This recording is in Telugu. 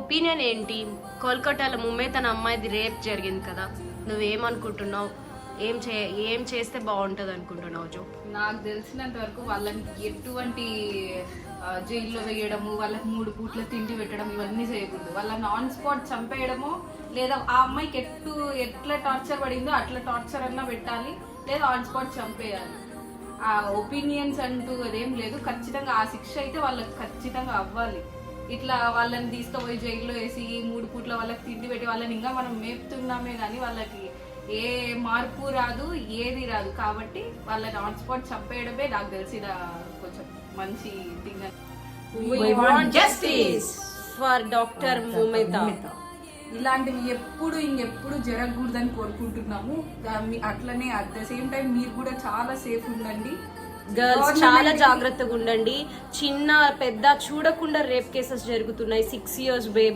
ఒపీనియన్ ఏంటి? కోల్కతాలో ముంబై తన అమ్మాయిది రేప్ జరిగింది కదా, నువ్వేమనుకుంటున్నావు? ఏం చేస్తే బాగుంటుంది అనుకుంటున్నావు జో? నాకు తెలిసినంత వరకు వాళ్ళని ఎటువంటి జైల్లో వేయడము, వాళ్ళకి 3 పూట్ల తిండి పెట్టడం ఇవన్నీ చేయకూడదు. వాళ్ళని ఆన్ స్పాట్ చంపేయడమో, లేదా ఆ అమ్మాయికి ఎట్లా టార్చర్ పడిందో అట్లా టార్చర్ అన్నా పెట్టాలి, లేదా ఆన్ స్పాట్ చంపేయాలి. ఆ ఒపీనియన్స్ అంటూ అదేం లేదు. ఖచ్చితంగా ఆ శిక్ష అయితే వాళ్ళకి ఖచ్చితంగా అవ్వాలి. ఇట్లా వాళ్ళని తీసుకుపోయి జైల్లో వేసి 3 పూట్ల వాళ్ళకి తిండి పెట్టి వాళ్ళని ఇంకా మనం మేపుతున్నామే కానీ వాళ్ళకి ఏ మార్పు రాదు, ఏది రాదు. కాబట్టి వాళ్ళని ఆన్ స్పాట్ చంపేయడమే నాకు తెలిసిన కొంచెం మంచి thing. We want justice for Dr. Momita. ఇలాంటివి ఇంకెప్పుడు జరగకూడదని కోరుకుంటున్నాము. అట్లనే అట్ ద సేమ్ టైం మీరు కూడా చాలా సేఫ్ ఉండండి. గర్ల్స్ చాలా జాగ్రత్తగా ఉండండి. చిన్న పెద్ద చూడకుండా రేప్ కేసెస్ జరుగుతున్నాయి. 6 years బేబీ